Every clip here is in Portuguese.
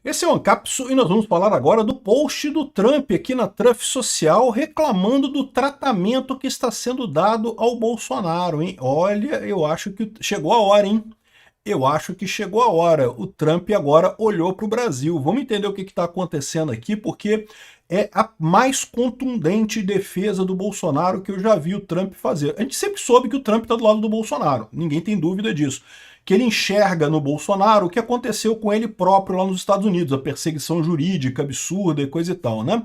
Esse é o Ancapsu e nós vamos falar agora do post do Trump aqui na Truth Social reclamando do tratamento que está sendo dado ao Bolsonaro, hein? Olha, eu acho que chegou a hora, hein? Eu acho que chegou a hora. O Trump agora olhou para o Brasil. Vamos entender o que está acontecendo aqui, porque é a mais contundente defesa do Bolsonaro que eu já vi o Trump fazer. A gente sempre soube que o Trump está do lado do Bolsonaro, ninguém tem dúvida disso. Que ele enxerga no Bolsonaro o que aconteceu com ele próprio lá nos Estados Unidos, a perseguição jurídica absurda e coisa e tal, né?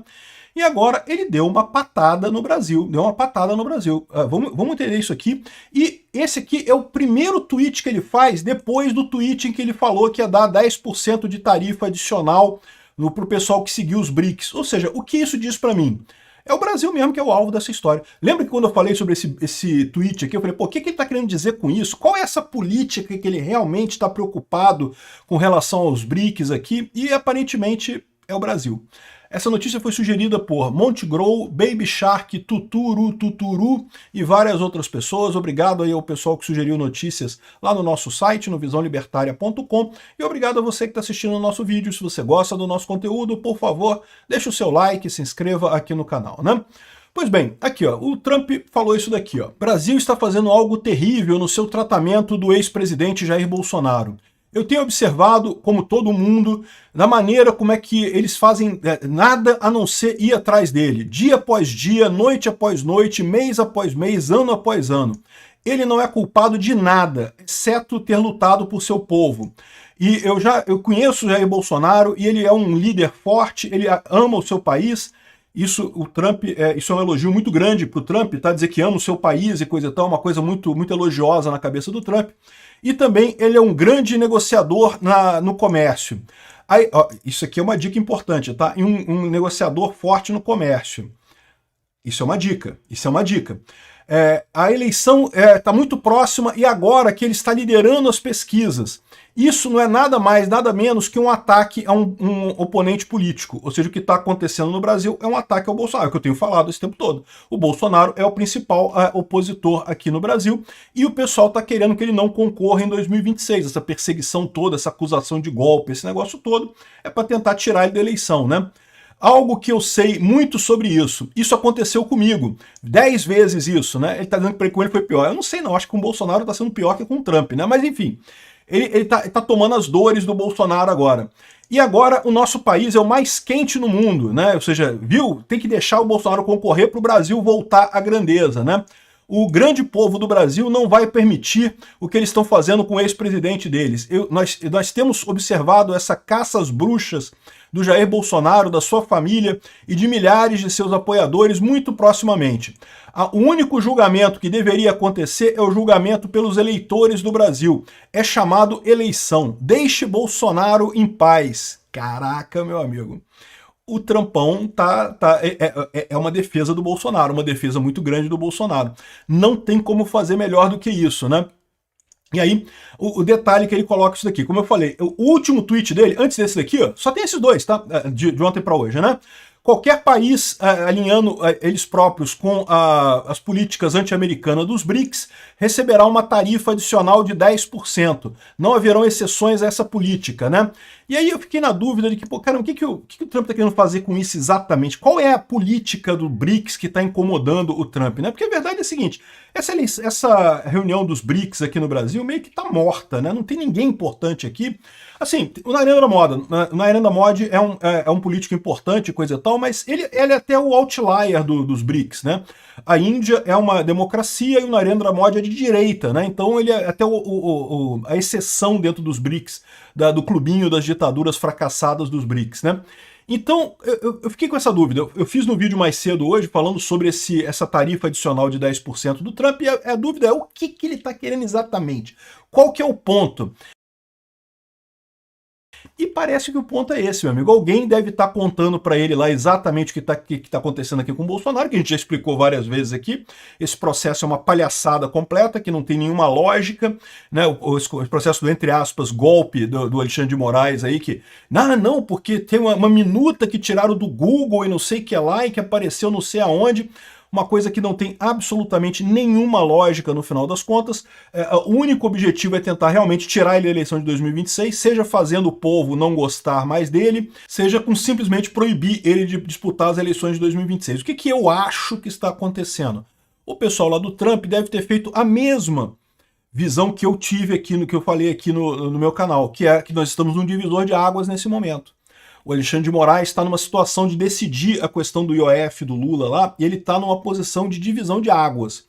E agora ele deu uma patada no Brasil, deu uma patada no Brasil. Vamos entender isso aqui. E esse aqui é o primeiro tweet que ele faz depois do tweet em que ele falou que ia dar 10% de tarifa adicional para o pessoal que seguiu os BRICS. Ou seja, o que isso diz para mim? É o Brasil mesmo que é o alvo dessa história. Lembra que quando eu falei sobre esse tweet aqui, eu falei, pô, o que ele está querendo dizer com isso? Qual é essa política que ele realmente está preocupado com relação aos BRICS aqui? E aparentemente é o Brasil. Essa notícia foi sugerida por Montegrow, Baby Shark, Tuturu e várias outras pessoas. Obrigado aí ao pessoal que sugeriu notícias lá no nosso site, no visãolibertaria.com. E obrigado a você que está assistindo o nosso vídeo. Se você gosta do nosso conteúdo, por favor, deixe o seu like, se inscreva aqui no canal, né? Pois bem, aqui ó, o Trump falou isso daqui, ó. Brasil está fazendo algo terrível no seu tratamento do ex-presidente Jair Bolsonaro. Eu tenho observado, como todo mundo, na maneira como é que eles fazem nada a não ser ir atrás dele. Dia após dia, noite após noite, mês após mês, ano após ano. Ele não é culpado de nada, exceto ter lutado por seu povo. E eu conheço o Jair Bolsonaro e ele é um líder forte, ele ama o seu país. Isso, o Trump, isso é um elogio muito grande para o Trump, tá? Dizer que ama o seu país e coisa e tal, uma coisa muito, muito elogiosa na cabeça do Trump. E também ele é um grande negociador no comércio. Aí, ó, isso aqui é uma dica importante, tá? Um negociador forte no comércio. Isso é uma dica, isso é uma dica. A eleição está muito próxima e agora que ele está liderando as pesquisas. Isso não é nada mais, nada menos que um ataque a um oponente político. Ou seja, o que está acontecendo no Brasil é um ataque ao Bolsonaro, que eu tenho falado esse tempo todo. O Bolsonaro é o principal opositor aqui no Brasil e o pessoal está querendo que ele não concorra em 2026. Essa perseguição toda, essa acusação de golpe, esse negócio todo, é para tentar tirar ele da eleição, né? Algo que eu sei muito sobre isso. Isso aconteceu comigo. 10 vezes isso, né? Ele está dizendo que com ele foi pior. Eu não sei não, acho que com o Bolsonaro está sendo pior que com o Trump, né? Mas enfim, ele tá tomando as dores do Bolsonaro agora. E agora o nosso país é o mais quente no mundo, né? Ou seja, viu? Tem que deixar o Bolsonaro concorrer para o Brasil voltar à grandeza, né? O grande povo do Brasil não vai permitir o que eles estão fazendo com o ex-presidente deles. Nós temos observado essa caça às bruxas do Jair Bolsonaro, da sua família e de milhares de seus apoiadores muito proximamente. O único julgamento que deveria acontecer é o julgamento pelos eleitores do Brasil. É chamado eleição. Deixe Bolsonaro em paz. Caraca, meu amigo. O Trampão é uma defesa do Bolsonaro, uma defesa muito grande do Bolsonaro. Não tem como fazer melhor do que isso, né? E aí, o detalhe que ele coloca isso daqui, como eu falei, o último tweet dele, antes desse daqui, ó, só tem esses dois, tá? De ontem para hoje, né? Qualquer país alinhando eles próprios com as políticas anti-americanas dos BRICS receberá uma tarifa adicional de 10%. Não haverão exceções a essa política, né? E aí eu fiquei na dúvida de que, pô, caramba, o que o Trump está querendo fazer com isso exatamente? Qual é a política do BRICS que está incomodando o Trump, né? Porque a verdade é a seguinte, essa reunião dos BRICS aqui no Brasil meio que está morta, né? Não tem ninguém importante aqui. Assim, o Narendra Modi é um político importante, coisa e tal, mas ele é até o outlier dos BRICS, né? A Índia é uma democracia e o Narendra Modi é de direita, né? Então ele é até a exceção dentro dos BRICS, do clubinho das ditaduras fracassadas dos BRICS, né? Então, eu fiquei com essa dúvida. Eu fiz no vídeo mais cedo hoje falando sobre essa tarifa adicional de 10% do Trump e a dúvida é o que ele está querendo exatamente? Qual que é o ponto? E parece que o ponto é esse, meu amigo. Alguém deve estar contando para ele lá exatamente o que está acontecendo aqui com o Bolsonaro, que a gente já explicou várias vezes aqui. Esse processo é uma palhaçada completa, que não tem nenhuma lógica, né? O processo do, entre aspas, golpe do Alexandre de Moraes aí, que, não, porque tem uma minuta que tiraram do Google e não sei o que lá, e que apareceu não sei aonde. uma coisa que não tem absolutamente nenhuma lógica no final das contas. O único objetivo é tentar realmente tirar ele da eleição de 2026, seja fazendo o povo não gostar mais dele, seja com simplesmente proibir ele de disputar as eleições de 2026. O que eu acho que está acontecendo? O pessoal lá do Trump deve ter feito a mesma visão que eu tive aqui no que eu falei aqui no meu canal, que é que nós estamos num divisor de águas nesse momento. O Alexandre de Moraes está numa situação de decidir a questão do IOF do Lula lá, e ele está numa posição de divisão de águas.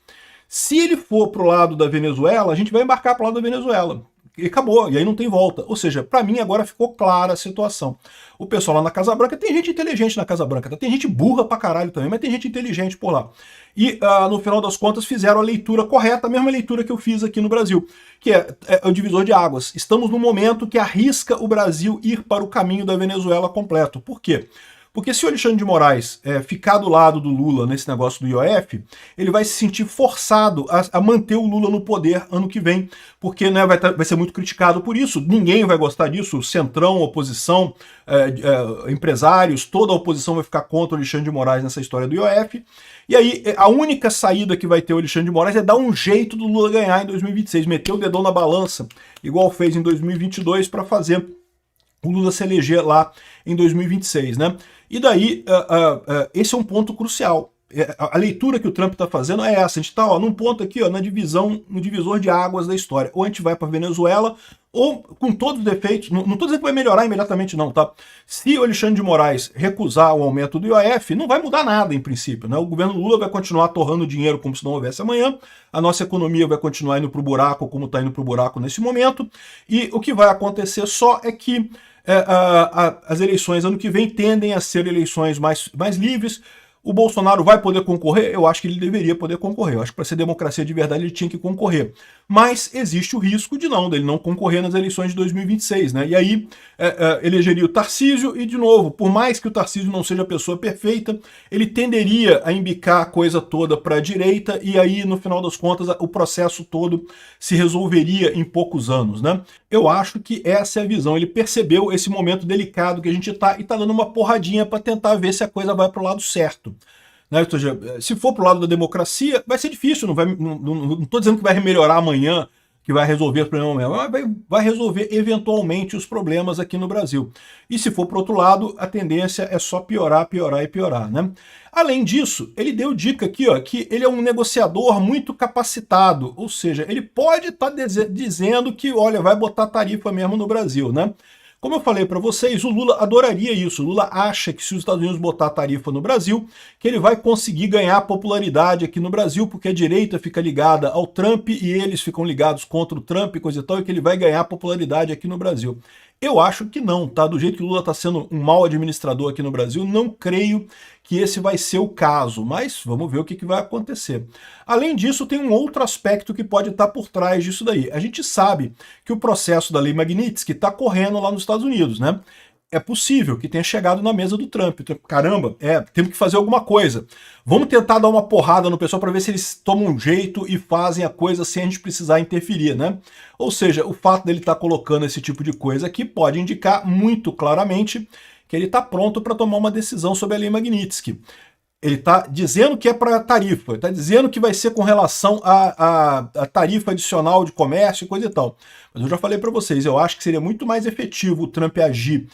Se ele for para o lado da Venezuela, a gente vai embarcar para o lado da Venezuela. E acabou, e aí não tem volta. Ou seja, para mim agora ficou clara a situação. O pessoal lá na Casa Branca, tem gente inteligente na Casa Branca, tá? Tem gente burra pra caralho também, mas tem gente inteligente por lá. E no final das contas fizeram a leitura correta, a mesma leitura que eu fiz aqui no Brasil, que é o divisor de águas. Estamos num momento que arrisca o Brasil ir para o caminho da Venezuela completo. Por quê? Porque se o Alexandre de Moraes ficar do lado do Lula nesse negócio do IOF, ele vai se sentir forçado a manter o Lula no poder ano que vem, porque né, vai ser muito criticado por isso, ninguém vai gostar disso, centrão, oposição, empresários, toda a oposição vai ficar contra o Alexandre de Moraes nessa história do IOF, e aí a única saída que vai ter o Alexandre de Moraes é dar um jeito do Lula ganhar em 2026, meter o dedão na balança, igual fez em 2022, para fazer o Lula se eleger lá em 2026, né? E daí, esse é um ponto crucial. A leitura que o Trump está fazendo é essa. A gente está num ponto aqui, ó, no divisor de águas da história. Ou a gente vai para Venezuela, ou com todos os defeitos. Não estou dizendo que vai melhorar imediatamente, não, tá? Se o Alexandre de Moraes recusar o aumento do IOF, não vai mudar nada, em princípio, né? O governo Lula vai continuar torrando dinheiro como se não houvesse amanhã. A nossa economia vai continuar indo para o buraco, como está indo para o buraco nesse momento. E o que vai acontecer só é que as eleições ano que vem tendem a ser eleições mais livres. O Bolsonaro vai poder concorrer? Eu acho que ele deveria poder concorrer. Eu acho que para ser democracia de verdade ele tinha que concorrer. Mas existe o risco dele não concorrer nas eleições de 2026, né? E aí elegeria o Tarcísio e, de novo, por mais que o Tarcísio não seja a pessoa perfeita, ele tenderia a embicar a coisa toda para a direita e aí, no final das contas, o processo todo se resolveria em poucos anos, né? Eu acho que essa é a visão. Ele percebeu esse momento delicado que a gente está e está dando uma porradinha para tentar ver se a coisa vai para o lado certo. Né? Ou seja, se for para o lado da democracia, vai ser difícil, não estou dizendo que vai melhorar amanhã, que vai resolver os problemas amanhã, mas vai resolver eventualmente os problemas aqui no Brasil. E se for para o outro lado, a tendência é só piorar, piorar e piorar. Né? Além disso, ele deu dica aqui, ó, que ele é um negociador muito capacitado, ou seja, ele pode estar dizendo que, olha, vai botar tarifa mesmo no Brasil, né? Como eu falei para vocês, o Lula adoraria isso. O Lula acha que se os Estados Unidos botar tarifa no Brasil, que ele vai conseguir ganhar popularidade aqui no Brasil, porque a direita fica ligada ao Trump e eles ficam ligados contra o Trump e coisa e tal, e que ele vai ganhar popularidade aqui no Brasil. Eu acho que não, tá? Do jeito que o Lula está sendo um mau administrador aqui no Brasil, não creio que esse vai ser o caso, mas vamos ver o que vai acontecer. Além disso, tem um outro aspecto que pode estar por trás disso daí. A gente sabe que o processo da Lei Magnitsky está correndo lá nos Estados Unidos, né? É possível que tenha chegado na mesa do Trump. Caramba, temos que fazer alguma coisa. Vamos tentar dar uma porrada no pessoal para ver se eles tomam um jeito e fazem a coisa sem a gente precisar interferir, né? Ou seja, o fato dele estar colocando esse tipo de coisa aqui pode indicar muito claramente que ele está pronto para tomar uma decisão sobre a Lei Magnitsky. Ele está dizendo que é para tarifa, está dizendo que vai ser com relação à tarifa adicional de comércio e coisa e tal. Mas eu já falei para vocês, eu acho que seria muito mais efetivo o Trump agir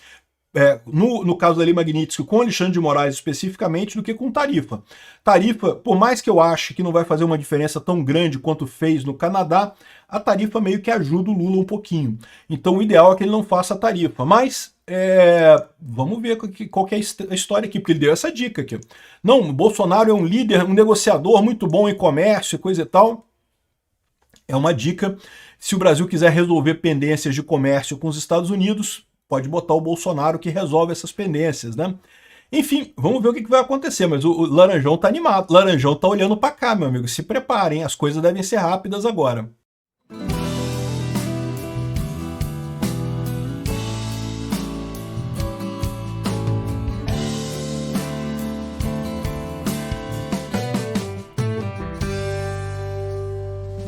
no caso da Lei Magnitsky, com Alexandre de Moraes especificamente, do que com tarifa. Tarifa, por mais que eu ache que não vai fazer uma diferença tão grande quanto fez no Canadá, a tarifa meio que ajuda o Lula um pouquinho. Então o ideal é que ele não faça a tarifa. Mas vamos ver qual que é a história aqui, porque ele deu essa dica aqui. Não, o Bolsonaro é um líder, um negociador muito bom em comércio e coisa e tal. É uma dica. Se o Brasil quiser resolver pendências de comércio com os Estados Unidos, pode botar o Bolsonaro que resolve essas pendências, né? Enfim, vamos ver o que vai acontecer, mas o Laranjão tá animado, o Laranjão tá olhando para cá, meu amigo, se preparem, as coisas devem ser rápidas agora.